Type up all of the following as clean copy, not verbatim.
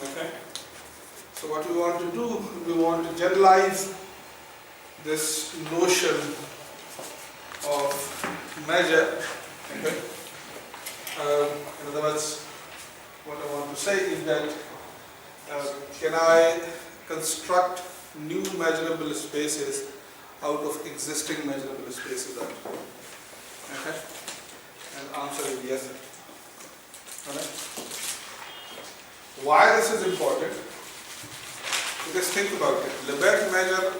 Okay. So what we want to do, we want to generalize this notion of measure. Okay. In other words, what I want to say is that can I construct new measurable spaces out of existing measurable spaces? Okay. And answer is yes. Alright. Why this is important? Because think about it. Lebesgue measure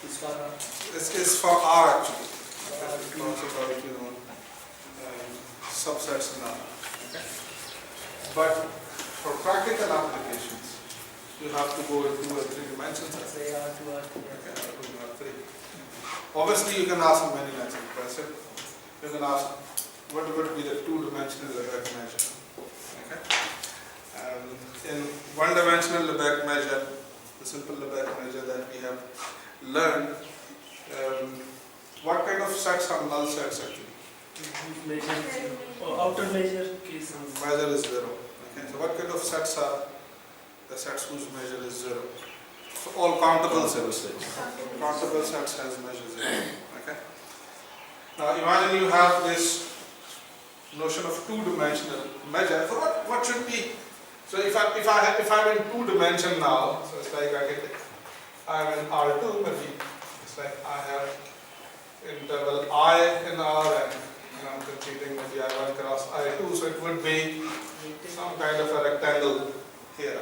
is for R actually. It talks about subsets and R. Okay. But for practical applications, you have to go into 2 or 3 dimensions. Say R2, R3. Okay, R2, R3. Obviously, you can ask many kinds of questions. You can ask, what would be the 2-dimensional Lebesgue measure? Okay. In 1-dimensional Lebesgue measure, the simple Lebesgue measure that we have learned, what kind of sets are null sets actually? Measure, outer measure case. Measure is 0. Okay. So what kind of sets are the sets whose measure is 0? So all countable sets. Countable sets has measure 0. Okay. Now imagine you have this notion of 2-dimensional measure. So what should be? So if I'm in 2 dimension now, so it's like I'm in R2, maybe it's like I have interval I in R and I'm computing maybe I1 cross I2, so it would be some kind of a rectangle here.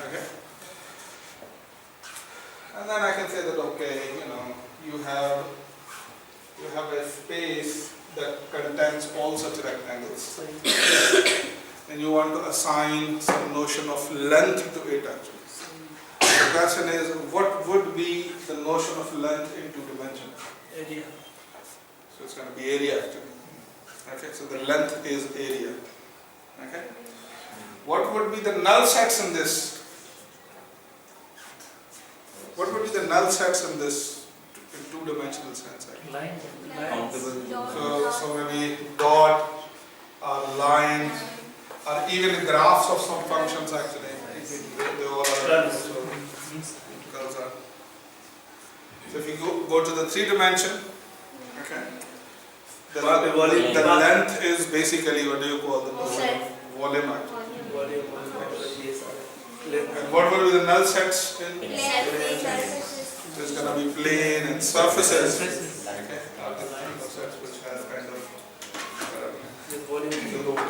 Okay. And then I can say that okay, you have a space that contains all such rectangles. And you want to assign some notion of length to it actually. The question is, what would be the notion of length in 2 dimensions? Area. So it's going to be area actually. Okay, so the length is area. Okay. What would be the null sets in this? What would be the null sets in this in 2-dimensional sense? Actually? Line. So maybe dot or line. Or even graphs of some functions actually. They all are curves. So if you go to the 3-dimension, okay, the length is basically, what do you call the volume actually. And what will be the null sets in? There's going to be plane and surfaces. Okay. Sets which has kind of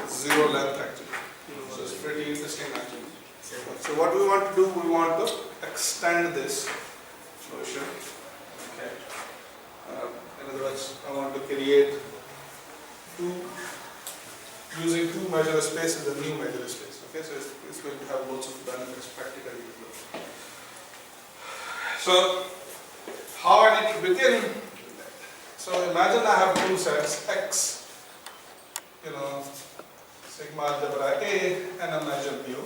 zero length actually. So it's pretty interesting actually. So what we want to do, we want to extend this notion. Okay. In other words, I want to create using 2 measure spaces, a new measure space. Okay, so it's going to have lots of benefits practically. So how I need to begin? So imagine I have 2 sets X. Sigma-algebra A and a measure mu,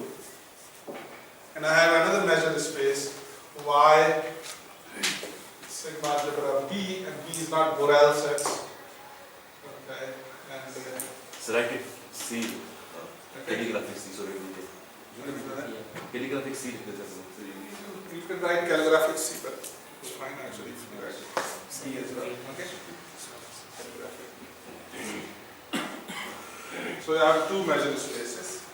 and I have another measure space Y, sigma-algebra B, and B is not Borel sets. Okay, and so I could see calligraphic C. Sorry, calligraphic C. You can write calligraphic C, but it's fine actually if you write C as well. Okay. So I have 2 measure spaces,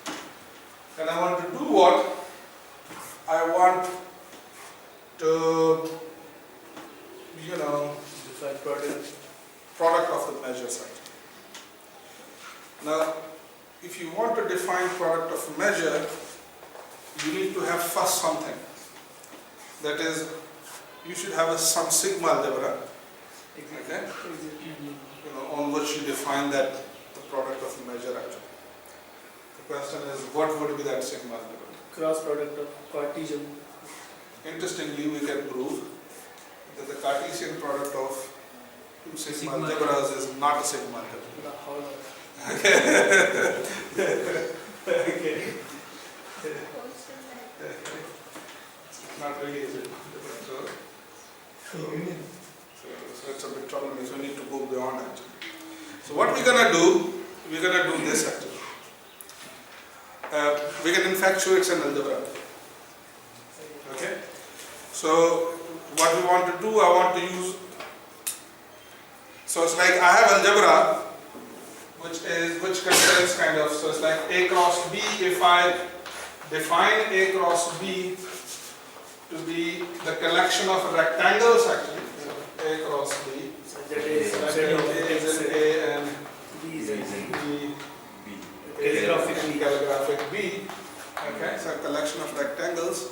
and I want to do what? I want to, Define product of the measure set. Now, if you want to define product of measure, you need to have first something. That is, you should have some sigma-algebra, okay? On which you define that the product of a measure actually. The question is, what would be that sigma-algebra? Cross product of Cartesian. Interestingly, we can prove that the Cartesian product of 2 sigma-algebras is not a sigma-algebra. Okay. It's not really a sigma-algebra. So it's a bit troubling, so we need to go beyond actually. So what we're going to do this actually. We can in infatuates an algebra. Okay. So what we want to do, I want to use. So it's like I have algebra, which contains kind of. So it's like A cross B. If I define A cross B to be the collection of rectangles, actually, A cross B. So that is That set of means A is in A and B is in B. Calligraphic B. Calligraphic B. Okay, so a collection of rectangles.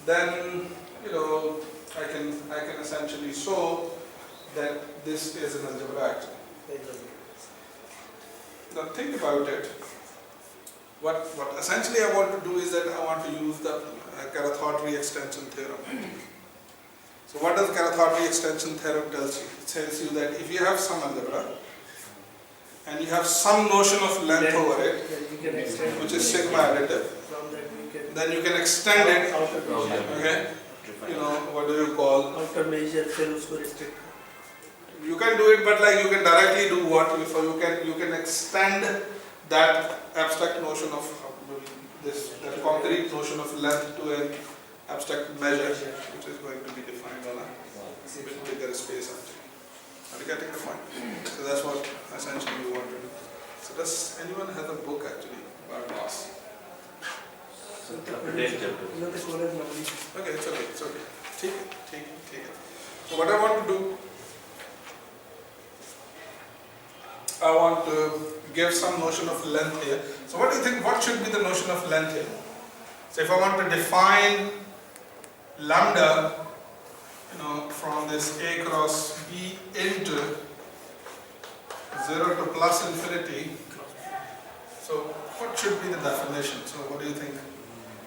Then I can essentially show that this is an algebra actually. Now think about it. What essentially I want to do is that I want to use the Caratheodry extension theorem. So what does Caratheodry extension theorem tells you? It tells you that if you have some algebra and you have some notion of length over it, we can extend which is sigma additive, from that we can then you can extend it. outer measure. Okay, what do you call? Outer measure theorem. You can do it, but like you can directly do what? So you can extend that abstract notion of that concrete notion of length to an abstract measure, which is going to be defined on a bit bigger space actually. Are you getting the point? So that's what essentially we want to do. So does anyone have a book actually about mass? Okay, it's okay. Take it. So what I want to do, I want to give some notion of length here. So what do you think, what should be the notion of length here? So if I want to define lambda, from this A cross B into 0 to plus infinity, so what should be the definition? So what do you think?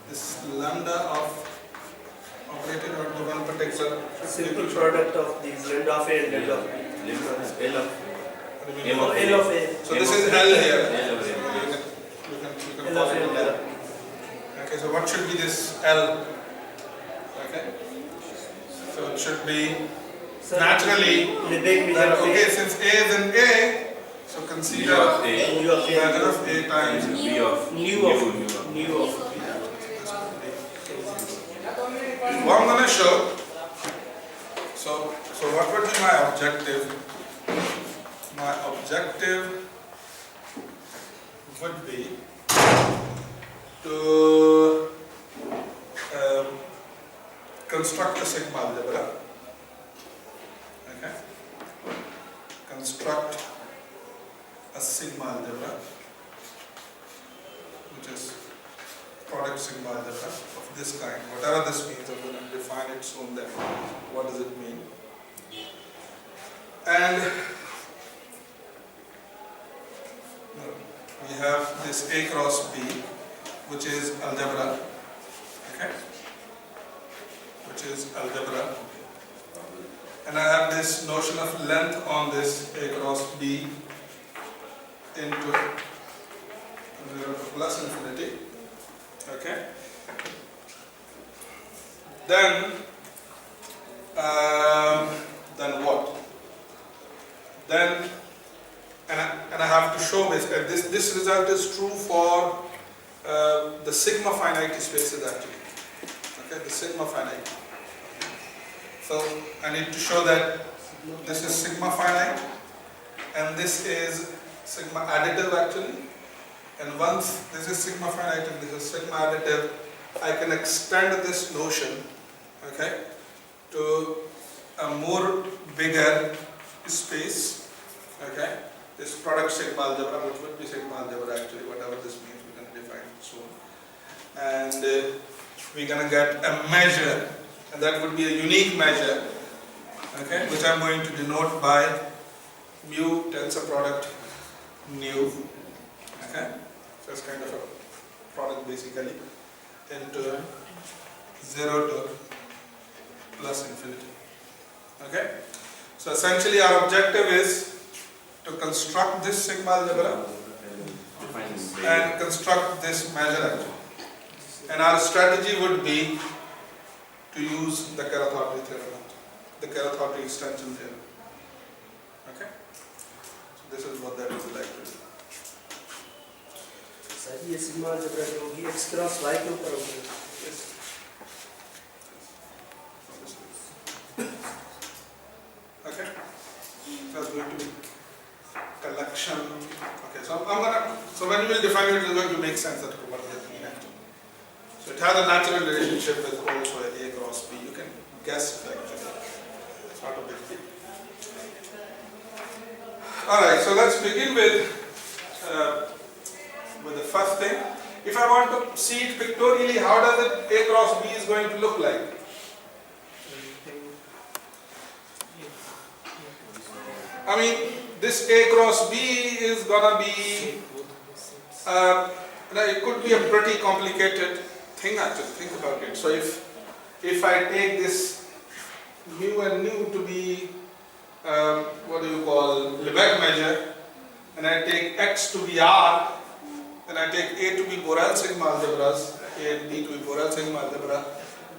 This lambda of operated onto one particular Simple product of these lambda of A and lambda of B. L of M Oh, of L of A. So this is L here. L of You A. can L of call it A. L. Okay, so what should be this L? Okay. So it should be Sir, naturally Lebesgue measure that, of okay, A. since A is in A, so consider U of A. Nu of measure A. of A times B of Nu of Nu of what I'm going to show. So what would be my objective? My objective would be to construct a sigma algebra. Okay. Construct a sigma algebra, which is product sigma algebra of this kind. Whatever this means, I'm going to define it soon. Then, what does it mean? And we have this A cross B, which is algebra. Okay, which is algebra. And I have this notion of length on this A cross B into 0 to plus infinity. Okay. Then what? Then and I have to show basically this result is true for the sigma finite spaces actually. Okay, the sigma finite. So I need to show that this is sigma finite and this is sigma additive actually. And once this is sigma finite and this is sigma additive, I can extend this notion, okay, to a more bigger space, okay. This product sigma algebra, which would be sigma algebra actually, whatever this means, we're going to define soon. And we're going to get a measure, and that would be a unique measure, okay, which I'm going to denote by mu tensor product nu, okay. So it's kind of a product basically into 0 to plus infinity. Okay. So essentially our objective is to construct this sigma algebra and construct this measure. And our strategy would be to use the Caratheodry theorem, the Caratheodry extension theorem. Okay. So this is what that would like to do. Sir ये sigma algebra जो होगी x cross y के ऊपर होगी. Yes. Okay. That's going to be collection. Okay. So I'm gonna. So when you will define it, it's going to make sense that what does it mean actually. So it has a natural relationship with also A cross B. You can guess it actually. It's not a big deal. All right. So let's begin with the first thing. If I want to see it pictorially, how does it A cross B is going to look like? I mean, this A cross B is gonna be, it could be a pretty complicated thing actually, think about it. So if I take this mu and nu to be, what do you call, Lebesgue measure, and I take x to be R, and I take A to be Borel sigma algebras, A and B to be Borel sigma algebra,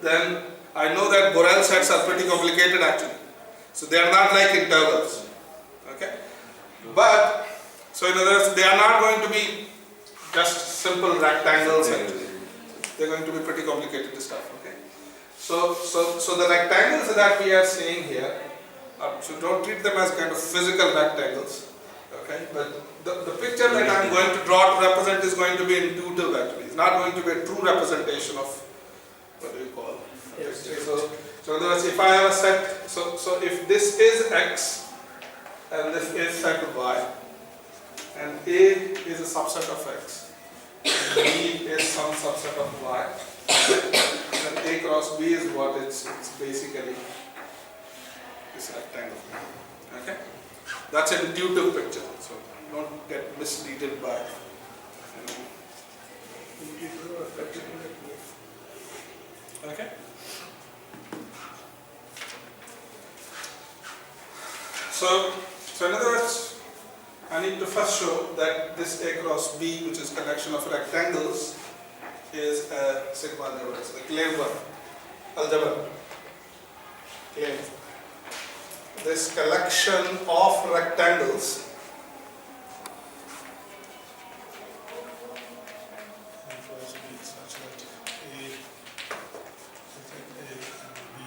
then I know that Borel sets are pretty complicated actually. So they are not like intervals. Okay? But, so in other words, they are not going to be just simple rectangles actually. They are going to be pretty complicated stuff. Okay? So the rectangles that we are seeing here, so don't treat them as kind of physical rectangles. Okay? But the picture that I am going to draw to represent is going to be intuitive actually. It's not going to be a true representation of, what do you call? Yes. So in other words, if I have a set, so if this is x, and this is set of y, and A is a subset of x, and B is some subset of y, then A cross B is what it's basically this rectangle. Okay? That's an intuitive picture, so don't get misleaded by okay? So in other words, I need to first show that this A cross B, which is collection of rectangles, is a sigma algebra. So the claim one, algebra. Claim. This collection of rectangles such that A and B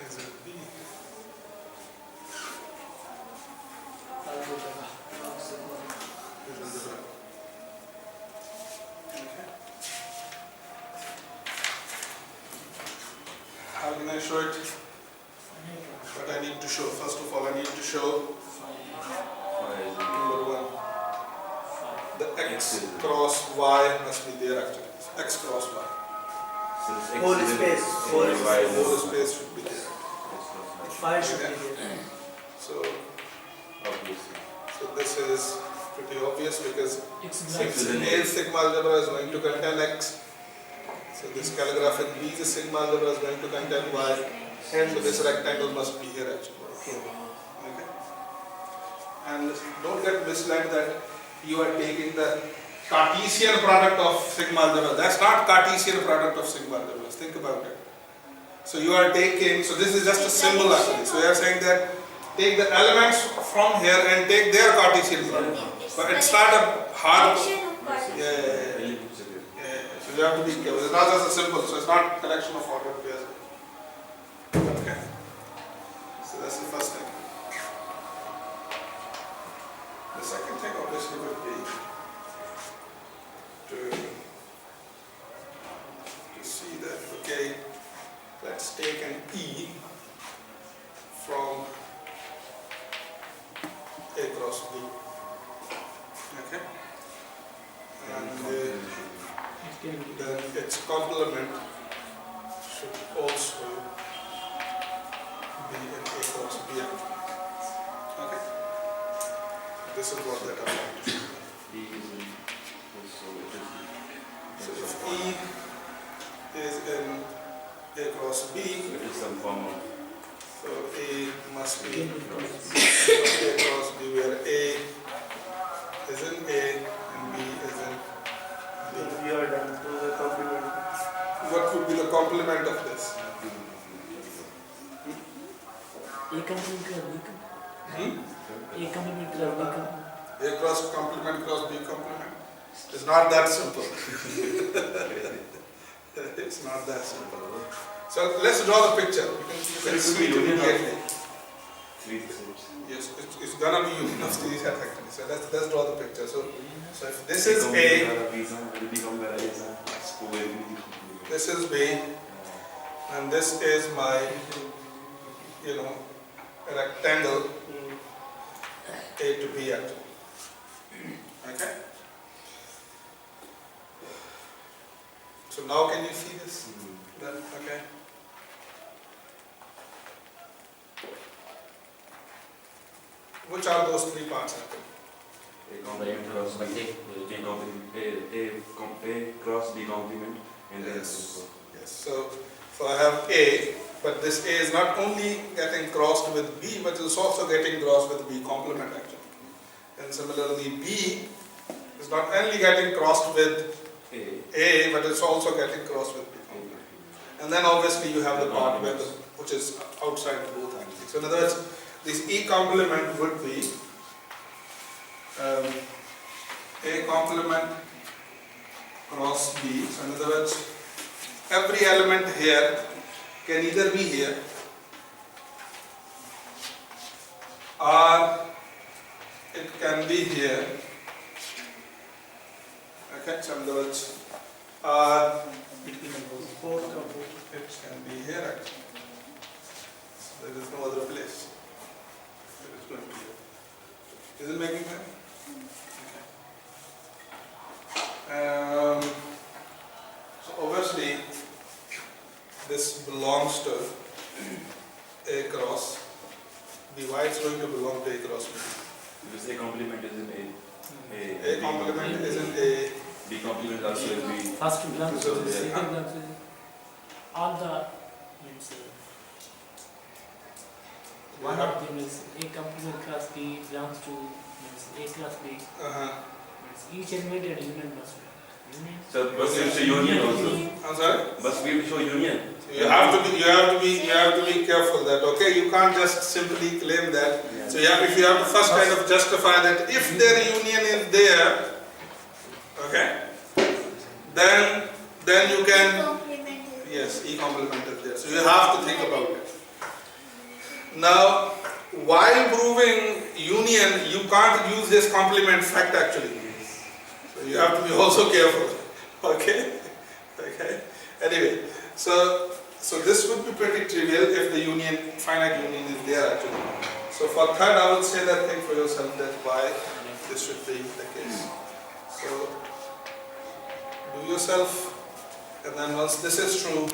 is a B. How can I show it? What I need to show? First of all, I need to show number one. The x cross y must be there actually. X cross y. Whole space. Whole space should be there. Phi should be there. So this is pretty obvious because A sigma algebra is going to contain x. So this calligraphic B is sigma algebra is going to contain y. And so this rectangle must be here actually. Okay. And don't get misled that you are taking the Cartesian product of sigma algebra. That's not Cartesian product of sigma algebra. Think about it. So you are taking, so this is just a symbol actually. So you are saying that take the elements from here and take their Cartesian product. But it's not a hard. Yeah. So you have to be careful. It's not just a symbol. So it's not a collection of ordered pairs. Okay. So that's the first thing. The second thing obviously would be to see that, okay, let's take an E from A cross B. Okay? And then its complement should also be an A cross B. Okay? This is what that I'm going to show. So if E is in A cross B, it is some form of. so A must be A cross B, where A is in A and B is in B. We are done. Those are complement. What would be the complement of this? A complement to B complement. A complement to B complement. A cross complement cross B complement. It's not that simple. It's not that simple. So let's draw the picture. You can see it immediately. Yes, it's gonna be union of three sets actually. So let's draw the picture. So if this is A, this is B, and this is my, rectangle A to B actually. Okay? So now can you see this? Then, okay. Which are those three parts actually? A cross B complement and then Yes. So I have A, but this A is not only getting crossed with B, but it's also getting crossed with B complement actually. And similarly, B is not only getting crossed with A, but it's also getting crossed with B complement. And then obviously you have the part which is outside both actually. So in other words, this E complement would be A complement cross B. So in other words, every element here can either be here or it can be here. Okay, so in other words, it can be here actually. So there is no other place. It is going to be here. Is it making sense? Okay. So obviously this belongs to A cross B. Why it's going to belong to A cross B? Because A complement is in A complement is in A. B complement also will be. First belongs to the second belongs to all the means one of them is A complement class B belongs to means A class B. Means each element and union must be. So must we show union also? I'm sorry? Must we show union? You have to be careful that you can't just simply claim that. Yeah. So if you have to first kind of justify that if their union is there, then you can yes, E complement is there. So you have to think about it. Now, while proving union, you can't use this complement fact actually. So you have to be also careful. Okay? Anyway, so this would be pretty trivial if the finite union is there actually. So for third, I would say that think for yourself that why this should be the case. So do yourself, and then once this is true,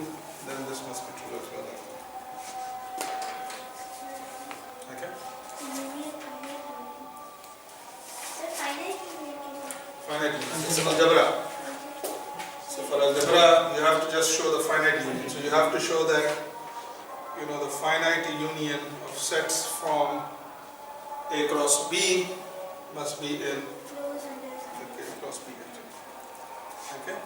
then this must be true as well. Okay? Finite union. It's algebra. So for algebra, you have to just show the finite union. So you have to show that the finite union of sets from A cross B must be in A cross B. Okay?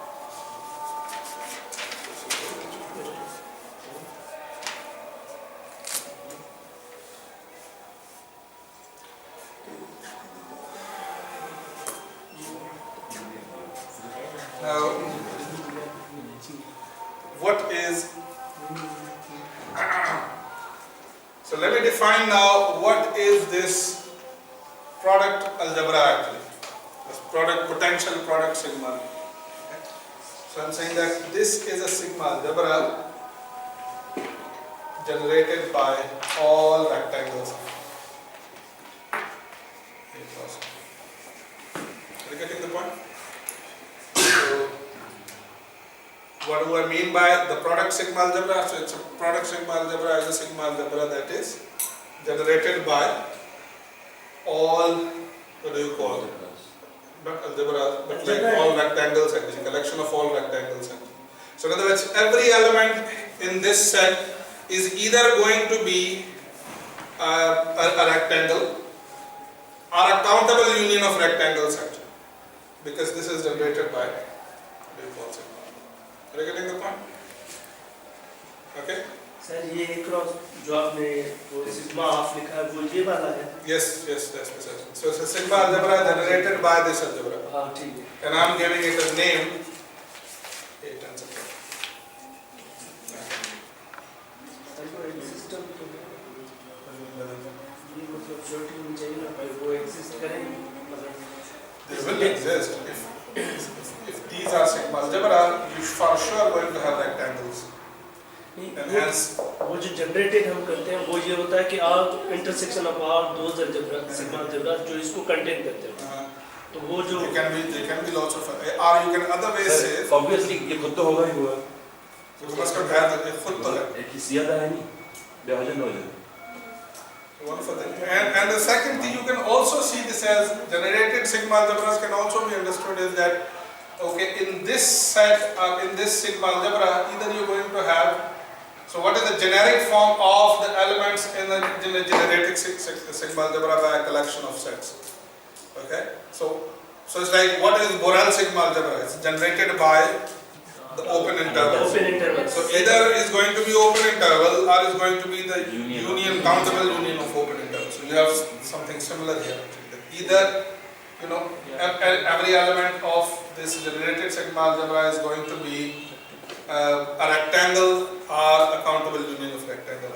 Now, what is so let me define now what is this product algebra actually. This potential product sigma. Okay. So I'm saying that this is a sigma algebra generated by all rectangles. Are you getting the point? So what do I mean by the product sigma algebra? So it's a product sigma algebra is a sigma algebra that is generated by all, what do you call it? Not algebra, but like all rectangles actually, collection of all rectangles actually. So in other words, every element in this set is either going to be a rectangle or a countable union of rectangles actually, because this is generated by what do you call sigma. Are you getting the point? Okay. Sir ये एक cross जो आपने वो sigma half लिखा है वो ये वाला है? Yes, that's precise. So it's a sigma algebra generated by this algebra. हाँ ठीक है. And I'm giving it a name. It ends up. Sir को एक सिस्टम तो ये मतलब शॉर्ट में चाहिए ना भाई वो एग्जिस्ट करेंगे मतलब They will exist if these are sigma algebra. You for sure going to have rectangles. And hence वो जो जनरेटेड हम करते हैं वो ये होता है कि आप intersection of or those algebra sigma algebra जो इसको कंटेन करते हैं तो वो जो they can be lots of or you can other ways say obviously ये खुद तो होगा ही होगा you must have had the खुद तो है एक ही ज्यादा है नहीं विभाजन हो जाए one for them and the second thing you can also see this as generated sigma algebras can also be understood is that okay in this set or in this sigma algebra either you're going to have. So what is the generic form of the elements in the generated sigma algebra by a collection of sets? Okay, so it's like what is Borel sigma algebra? It's generated by the open interval. So either is going to be open interval or is going to be the union countable union of open interval. So you have something similar here. Either every element of this generated sigma algebra is going to be a rectangle or a countable union of rectangle.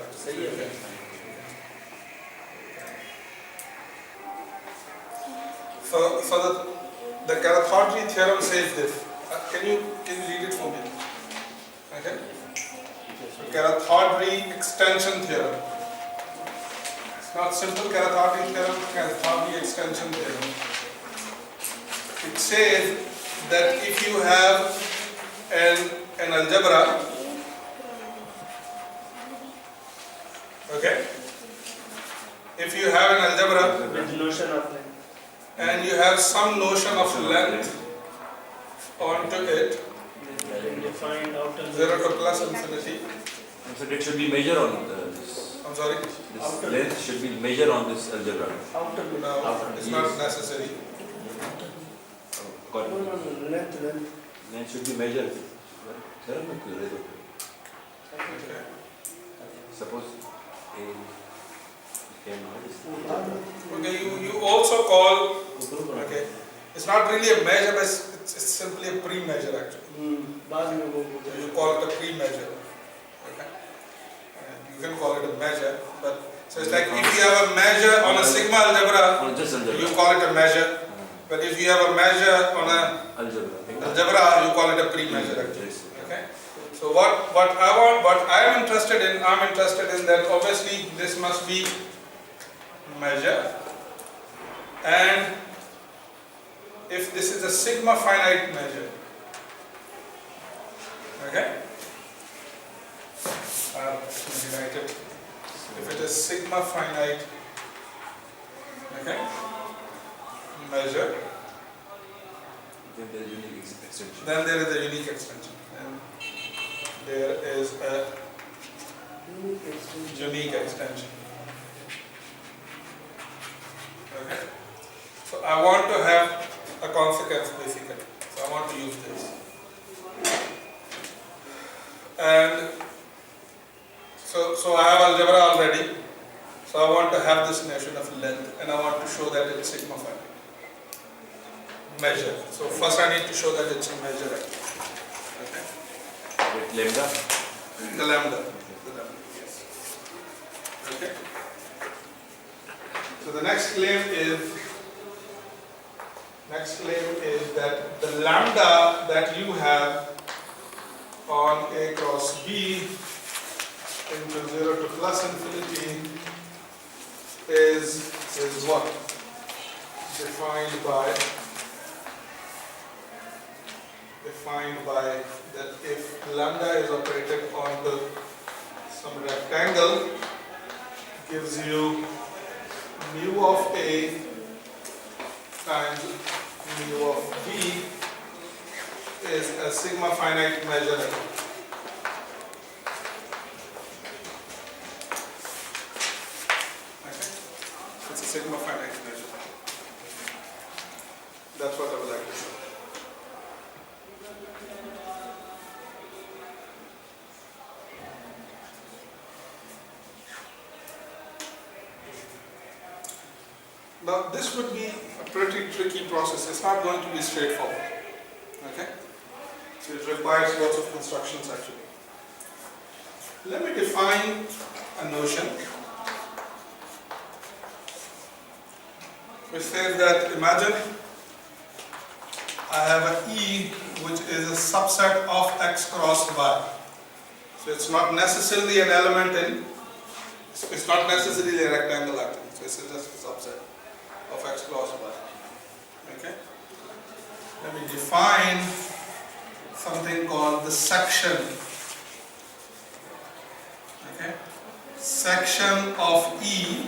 So the Caratheodry theorem says this. Can you read it for me? Okay. Caratheodry extension theorem. It's not simple Caratheodry theorem. Caratheodry extension theorem. It says that if you have an algebra, okay, if you have an algebra with notion of length and you have some notion of length onto it, defined outer 0 to plus infinity. So it should be measured on this. I'm sorry. This length should be measured on this algebra. outer No, it's not necessary. length Length should be measured. Okay. Suppose Okay, you also call, okay, it's not really a measure, but it's simply a pre-measure actually. बाद में वो You call it a pre-measure. Okay. And you can call it a measure, but so it's like if you have a measure on a sigma algebra, you call it a measure. But if you have a measure on a algebra, you call it a pre-measure actually. Okay. So what I am interested in, that obviously this must be measure, and if this is a sigma finite measure, okay, write it. If it is sigma finite, okay, measure, then there is unique extension. then there is a unique extension, and there is a unique extension. Okay. So I want to have a consequence basically. So I want to use this. And so I have algebra already. So I want to have this notion of length and I want to show that it's sigma finite. Measure. So first I need to show that it's a measure. Okay. With lambda? The lambda. Yes. Okay. So the next claim is that the lambda that you have on A cross B into 0 to plus infinity is what? Defined by that if lambda is operated onto some rectangle, gives you mu of A times mu of B is a sigma finite measure. Okay. It's a sigma finite measure. That's what I would like to show. Now this would be a pretty tricky process. It's not going to be straightforward. Okay? So it requires lots of constructions actually. Let me define a notion which says that imagine I have an E which is a subset of x cross y. So it's not necessarily an element in, it's not necessarily a rectangle actually. So it's just a subset of x cross y. Okay? Let me define something called the section. Okay? Section of E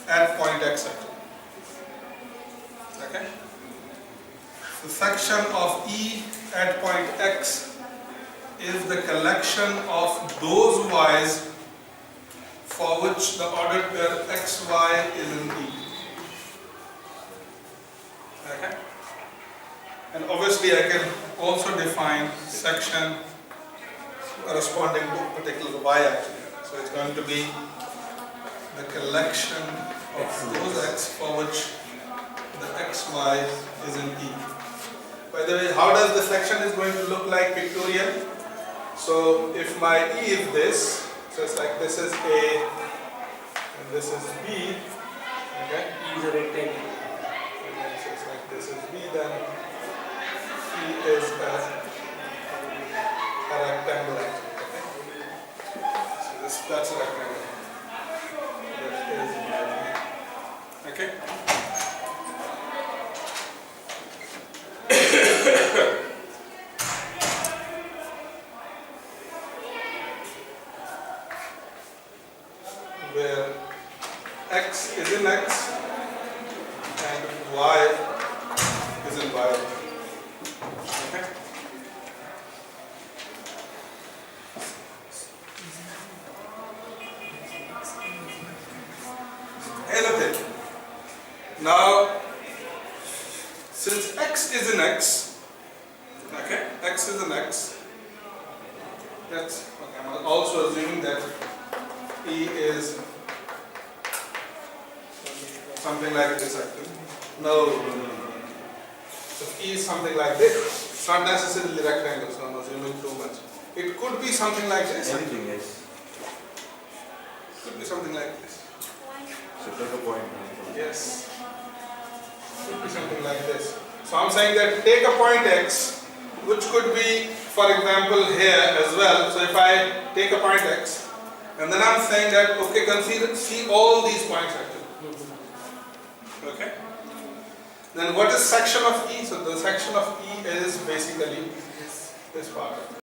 at point x actually. Okay? The section of E at point x is the collection of those y's for which the ordered pair xy is in E. Okay? And obviously I can also define section corresponding to a particular y actually. So it's going to be the collection of those x for which the xy is in E. By the way, how does the section is going to look like pictorial? So if my E is this, so it's like this is A and this is B, okay? E is a rectangle. And then so it's like this is B, then E is a rectangle actually, okay? So that's a rectangle. That is my E. Okay? Where x is in x and y is in y. Okay? Anything. Now, since x is in x, okay, x is in x, that's okay. I'm also assuming that E is something like this actually. No. So E is something like this. It's not necessarily rectangle, so I'm assuming too much. It could be something like this. Anything, yes. Could be something like this. So take a point. Yes. Could be something like this. So I'm saying that take a point x, which could be, for example, here as well. So if I take a point x, and then I'm saying that, okay, consider, see all these points actually. Okay? Then what is section of E? So the section of E is basically this part.